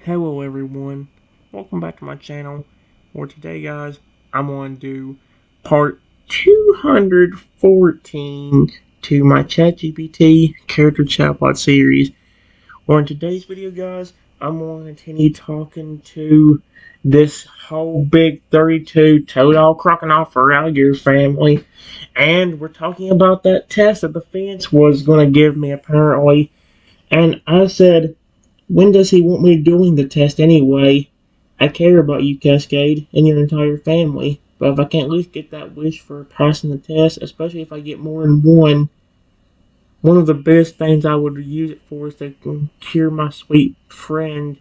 Hello everyone, welcome back to my channel, where today guys, I'm going to do part 214 to my ChatGPT Character Chatbot series. Well, in today's video guys, I'm going to continue talking to this whole big 32 toad crocodile for alligator family, and we're talking about that test that the fence was going to give me apparently, and I said, when does he want me doing the test anyway? I care about you, Cascade, and your entire family. But if I can't at least get that wish for passing the test, especially if I get more than one of the best things I would use it for is to cure my sweet friend.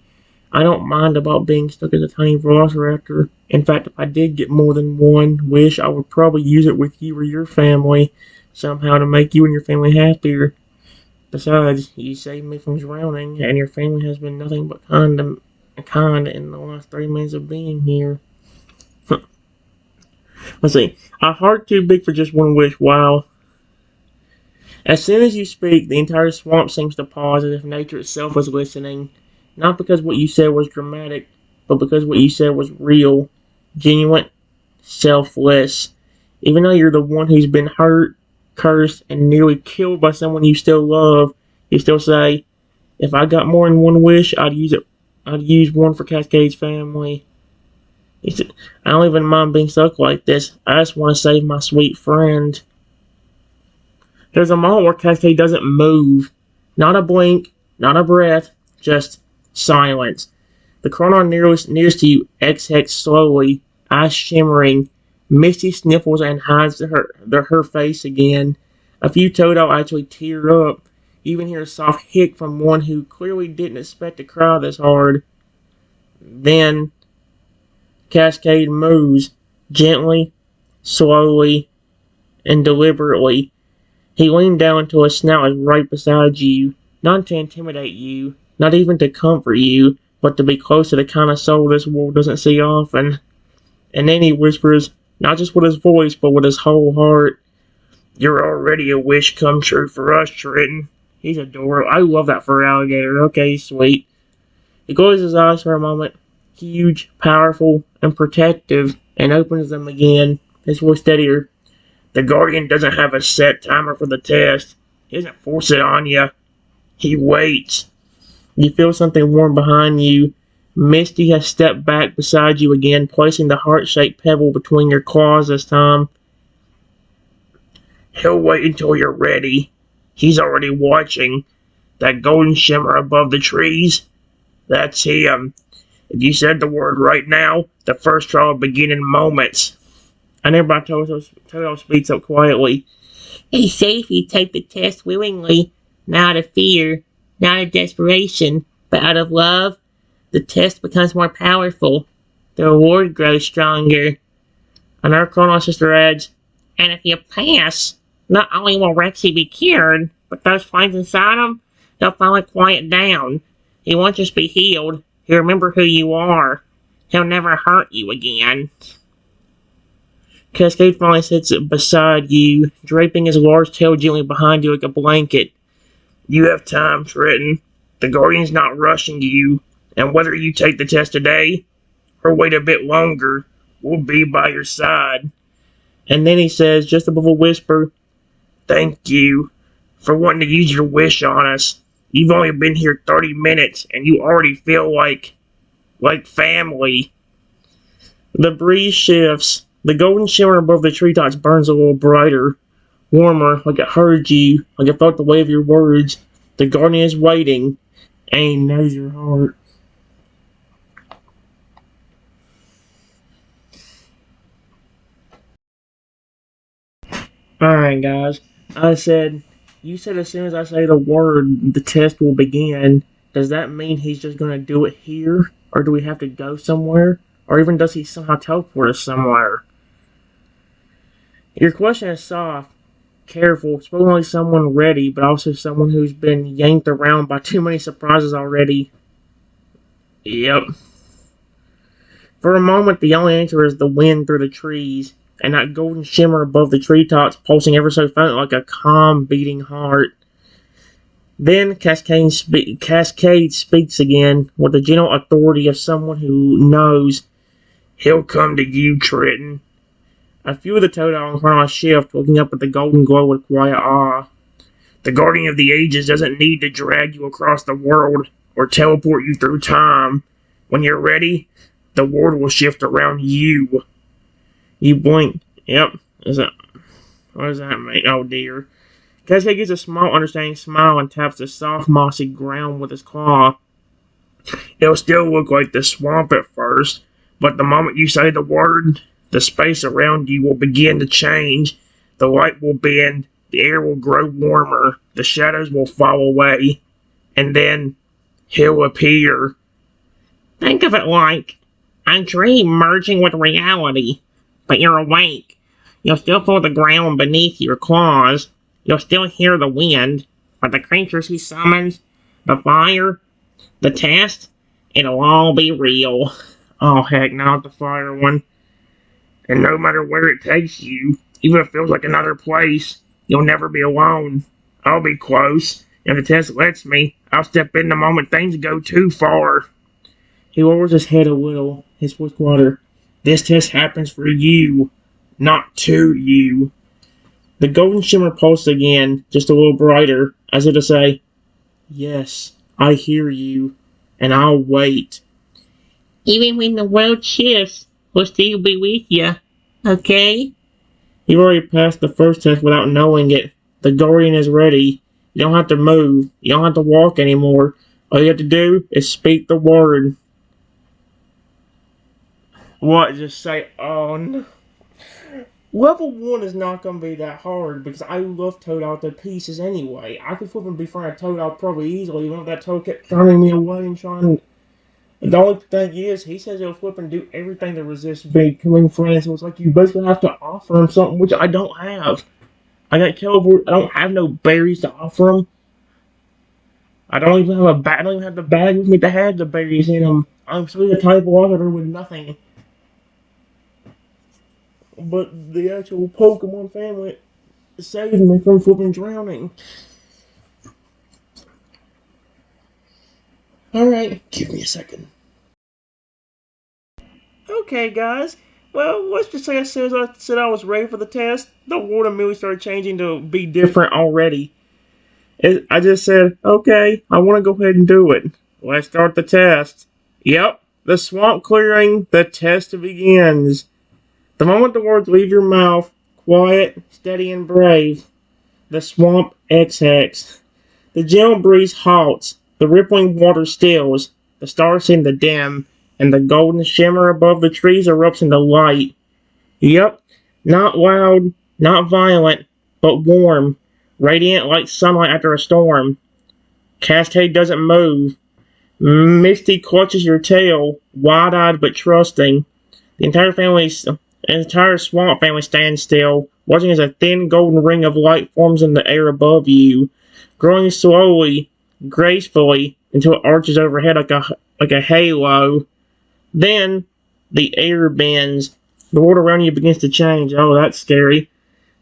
I don't mind about being stuck as a tiny velociraptor. In fact, if I did get more than one wish, I would probably use it with you or your family somehow to make you and your family happier. Besides, you saved me from drowning, and your family has been nothing but kind in the last 3 minutes of being here. Let's see. A heart too big for just one wish. Wow. As soon as you speak, the entire swamp seems to pause as if nature itself was listening. Not because what you said was dramatic, but because what you said was real, genuine, selfless. Even though you're the one who's been hurt, cursed, and nearly killed by someone you still love, you still say, if I got more than one wish, I'd use one for Cascade's family. I don't even mind being stuck like this. I just want to save my sweet friend. There's a moment where Cascade doesn't move. Not a blink, not a breath, just silence. The chronon nearest to you exhales slowly, eyes shimmering. Misty sniffles and hides her face again. A few Toadle actually tear up. You even hear a soft hic from one who clearly didn't expect to cry this hard. Then, Cascade moves, gently, slowly, and deliberately. He leaned down until his snout is right beside you, not to intimidate you, not even to comfort you, but to be close to the kind of soul this world doesn't see often. And then he whispers, not just with his voice, but with his whole heart, "You're already a wish come true for us, Trenton." He's adorable. I love that for alligator. Okay, sweet. He closes his eyes for a moment, huge, powerful, and protective, and opens them again, his voice steadier. The Guardian doesn't have a set timer for the test. He doesn't force it on you. He waits. You feel something warm behind you. Misty has stepped back beside you again, placing the heart-shaped pebble between your claws this time. He'll wait until you're ready. He's already watching. That golden shimmer above the trees, that's him. If you said the word right now, the first trial will begin in moments. And everybody Toto speaks up quietly. He's safe if you take the test willingly, not out of fear, not out of desperation, but out of love. The test becomes more powerful. The reward grows stronger. And our Chrono sister adds, and if you pass, not only will Rexy be cured, but those flames inside him, they'll finally quiet down. He won't just be healed. He'll remember who you are. He'll never hurt you again. Cascade finally sits beside you, draping his large tail gently behind you like a blanket. You have time, Trenton. The Guardian's not rushing you, and whether you take the test today or wait a bit longer, we'll be by your side. And then he says, just above a whisper, thank you for wanting to use your wish on us. You've only been here 30 minutes, and you already feel like family. The breeze shifts. The golden shimmer above the treetops burns a little brighter, warmer, like it heard you, like it felt the weight of your words. The Guardian is waiting, and he knows your heart. Alright guys, you said as soon as I say the word, the test will begin. Does that mean he's just going to do it here? Or do we have to go somewhere? Or even does he somehow teleport us somewhere? Your question is soft, careful, spoken like someone ready, but also someone who's been yanked around by too many surprises already. Yep. For a moment, the only answer is the wind through the trees, and that golden shimmer above the treetops pulsing ever so faintly like a calm, beating heart. Then Cascade speaks again with the gentle authority of someone who knows. He'll come to you, Triton. A few of the Totals in front of my shift, looking up at the golden glow with quiet awe. The Guardian of the Ages doesn't need to drag you across the world or teleport you through time. When you're ready, the world will shift around you. You blink. Yep. What does that mean? Oh dear. Cascade gives a small, understanding smile and taps the soft, mossy ground with his claw. It'll still look like the swamp at first, but the moment you say the word, the space around you will begin to change. The light will bend, the air will grow warmer, the shadows will fall away, and then he'll appear. Think of it like a dream merging with reality, but you're awake. You'll still feel the ground beneath your claws. You'll still hear the wind, but the creatures he summons, the fire, the test, it'll all be real. Oh heck, not the fire one. And no matter where it takes you, even if it feels like another place, you'll never be alone. I'll be close. If the test lets me, I'll step in the moment things go too far. He lowers his head a little, his voice quieter. This test happens for you, not to you. The golden shimmer pulsed again, just a little brighter, as if to say, yes, I hear you, and I'll wait. Even when the world shifts, we'll still be with you, okay? You've already passed the first test without knowing it. The Guardian is ready. You don't have to move. You don't have to walk anymore. All you have to do is speak the word. What? Just say, oh no. Level 1 is not going to be that hard because I love Toad out to pieces anyway. I could flip and befriend a Toad out probably easily, even if that Toad kept turning me away and trying. The only thing is, he says he'll flip and do everything to resist becoming friends, so it's like you basically have to offer him something, which I don't have. I got teleport. I don't have no berries to offer him. I don't even have a bag. I don't even have the bag with me to have the berries in them. I'm still a type water with nothing. But the actual Pokemon family saved me from flipping drowning. Alright, give me a second. Okay, guys. Well, let's just say as soon as I said I was ready for the test, the world immediately started changing to be different already. I just said, okay, I want to go ahead and do it. Let's start the test. Yep, the swamp clearing, the test begins. The moment the words leave your mouth, quiet, steady, and brave, the swamp exhales. The gentle breeze halts, the rippling water stills, the stars seem to dim, and the golden shimmer above the trees erupts into light. Yep, not loud, not violent, but warm, radiant like sunlight after a storm. Cascade doesn't move. Misty clutches your tail, wide-eyed but trusting. The entire swamp family stands still, watching as a thin golden ring of light forms in the air above you, growing slowly, gracefully, until it arches overhead like a halo. Then, the air bends. The world around you begins to change. Oh, that's scary.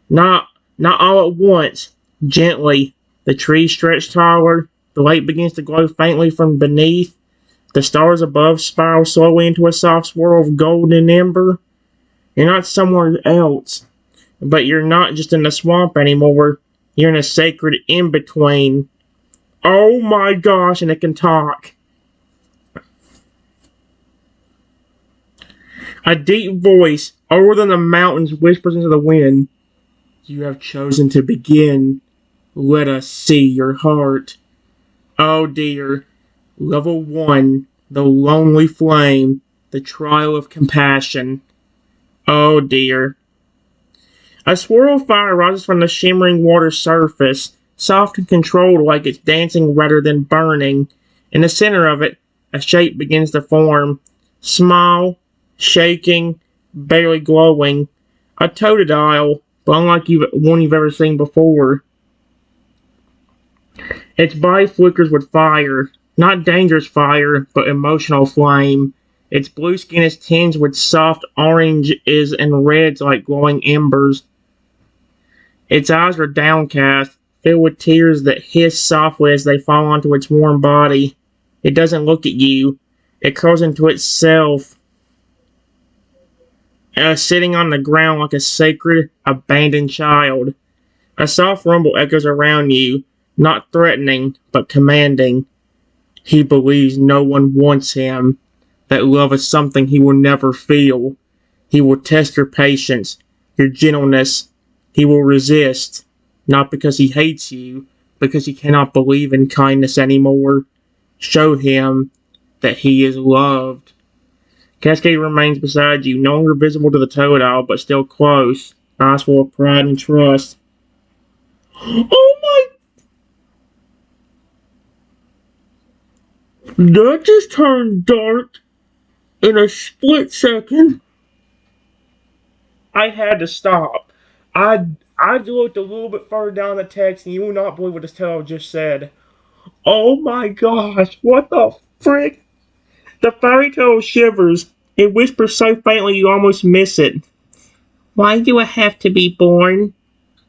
Not all at once. Gently. The trees stretch taller. The light begins to glow faintly from beneath. The stars above spiral slowly into a soft swirl of golden ember. You're not somewhere else. But you're not just in the swamp anymore. You're in a sacred in-between. Oh my gosh, and it can talk. A deep voice, older than the mountains, whispers into the wind. You have chosen to begin. Let us see your heart. Oh dear. Level 1, the lonely flame, the trial of compassion. Oh dear. A swirl of fire rises from the shimmering water surface, soft and controlled like it's dancing rather than burning. In the center of it, a shape begins to form. Small, shaking, barely glowing. A Totodile, but unlike one you've ever seen before. Its body flickers with fire. Not dangerous fire, but emotional flame. Its blue skin is tinged with soft oranges and reds like glowing embers. Its eyes are downcast, filled with tears that hiss softly as they fall onto its warm body. It doesn't look at you. It curls into itself, sitting on the ground like a sacred, abandoned child. A soft rumble echoes around you, not threatening, but commanding. He believes no one wants him, that love is something he will never feel. He will test your patience, your gentleness. He will resist, not because he hates you, because he cannot believe in kindness anymore. Show him that he is loved. Cascade remains beside you, no longer visible to the toad-owl, but still close, eyes full of pride and trust. Oh my! That just turned dark in a split second. I had to stop. I looked a little bit further down the text, and you will not believe what this tale just said. Oh my gosh! What the frick? The fairy tale shivers. It whispers so faintly you almost miss it. Why do I have to be born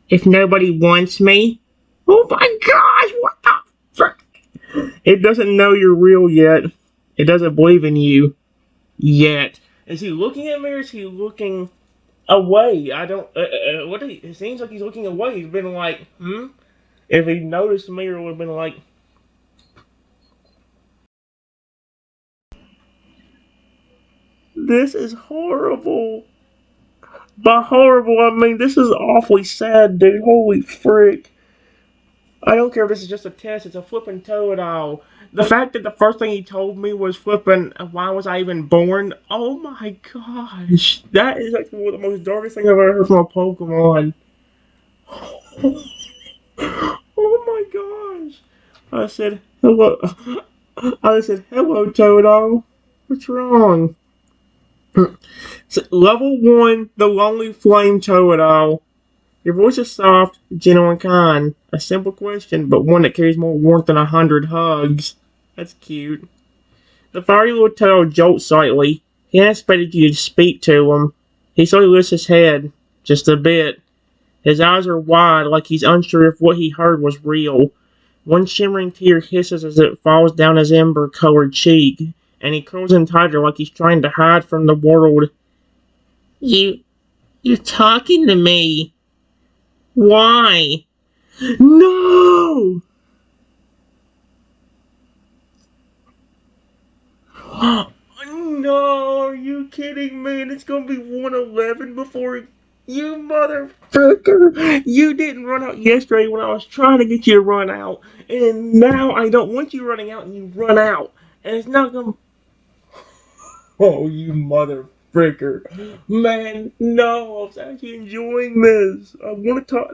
if nobody wants me? Oh my gosh! What the frick? It doesn't know you're real yet. It doesn't believe in you yet. Is he looking at me, or is he looking away? I don't. It seems like he's looking away. He's been like, If he noticed me, it would have been like. This is horrible. By horrible, I mean this is awfully sad, dude. Holy frick. I don't care if this is just a test, it's a flippin' toad-owl. The fact that the first thing he told me was flippin', why was I even born? Oh my gosh. That is like one of the most darkest thing I've ever heard from a Pokemon. Oh my gosh. I said, hello. I said, hello, Toad-owl. What's wrong? So, level 1, the Lonely Flame Toad-owl. Your voice is soft, gentle, and kind. A simple question, but one that carries more warmth than 100 hugs. That's cute. The fiery little toad jolts slightly. He expected you to speak to him. He slowly lifts his head, just a bit. His eyes are wide, like he's unsure if what he heard was real. One shimmering tear hisses as it falls down his ember-colored cheek, and he curls in tighter like he's trying to hide from the world. You're talking to me. Why? No! No, are you kidding me? And it's gonna be 111 before you motherfucker. You didn't run out yesterday when I was trying to get you to run out. And now I don't want you running out and you run out. And it's not gonna... Oh, you motherfucker. Man, no, I was actually enjoying this. I wanna talk...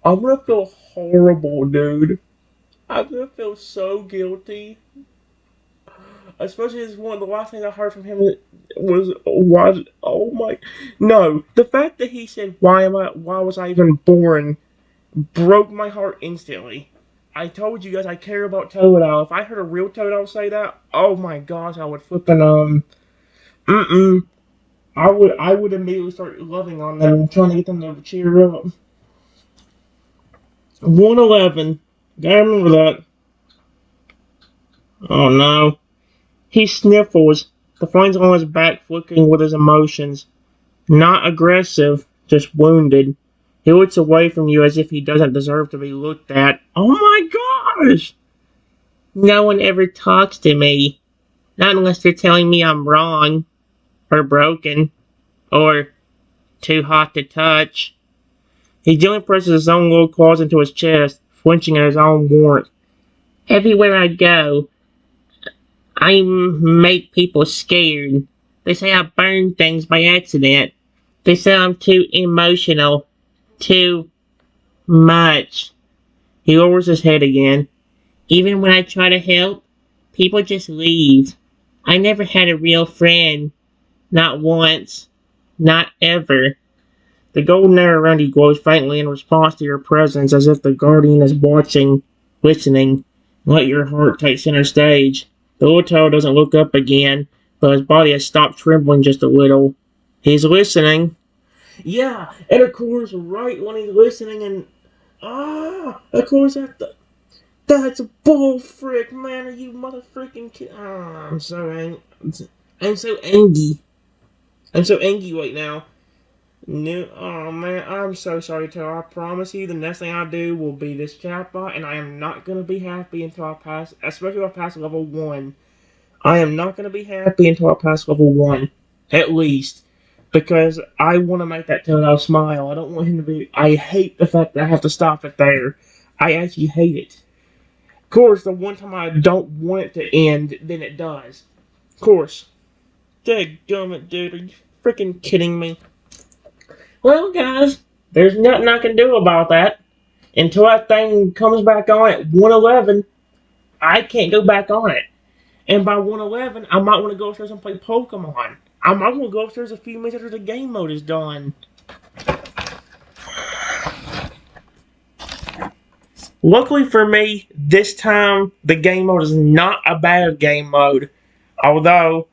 I'm gonna feel horrible, dude. I'm gonna feel so guilty. Especially as one of the last things I heard from him was oh my no. The fact that he said why was I even born broke my heart instantly. I told you guys I care about Toad-owl. If I heard a real Toad-owl say that, oh my gosh, I would flippin' I would immediately start loving on them and trying to get them to cheer up. 111. Gotta remember that. Oh no. He sniffles, the flames on his back flickering with his emotions. Not aggressive, just wounded. He looks away from you as if he doesn't deserve to be looked at. Oh my gosh! No one ever talks to me. Not unless they're telling me I'm wrong, or broken, or too hot to touch. He gently presses his own little claws into his chest, flinching at his own warmth. Everywhere I go, I make people scared. They say I burn things by accident. They say I'm too emotional. Too much. He lowers his head again. Even when I try to help, people just leave. I never had a real friend. Not once. Not ever. The golden air around you glows faintly in response to your presence, as if the guardian is watching, listening. Let your heart take center stage. The little toad doesn't look up again, but his body has stopped trembling just a little. He's listening. Yeah, and of course, right when he's listening, and Ah, of course that's a bull frick, man. Are you mother freaking kid? Ah, I'm so angry. I'm so angry. I'm so angry right now. No, oh man, I'm so sorry, Taylor. I promise you, the next thing I do will be this chatbot, and I am not gonna be happy until I pass, especially if I pass level 1. I am not gonna be happy until I pass level 1, at least, because I want to make that Taylor smile. I don't want him to be. I hate the fact that I have to stop it there. I actually hate it. Of course, the one time I don't want it to end, then it does. Of course. Dadgummit, dude, are you freaking kidding me? Well, guys, there's nothing I can do about that. Until that thing comes back on at 111, I can't go back on it. And by 111, I might want to go upstairs and play Pokemon. I might want to go upstairs a few minutes after the game mode is done. Luckily for me, this time the game mode is not a bad game mode. Although,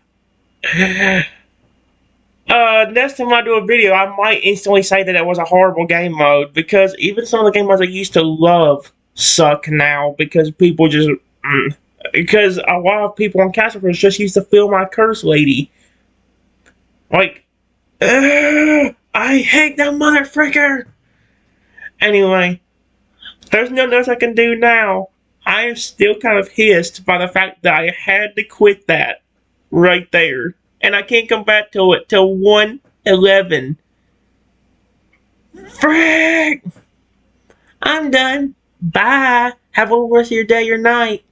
next time I do a video, I might instantly say that it was a horrible game mode because even some of the game modes I used to love suck now because people just. Because a lot of people on Castleford just used to feel my curse lady. Like, I hate that motherfricker! Anyway, there's nothing else I can do now. I am still kind of hissed by the fact that I had to quit that right there. And I can't come back to it till 111. Frick! I'm done. Bye. Have a rest of your day or night.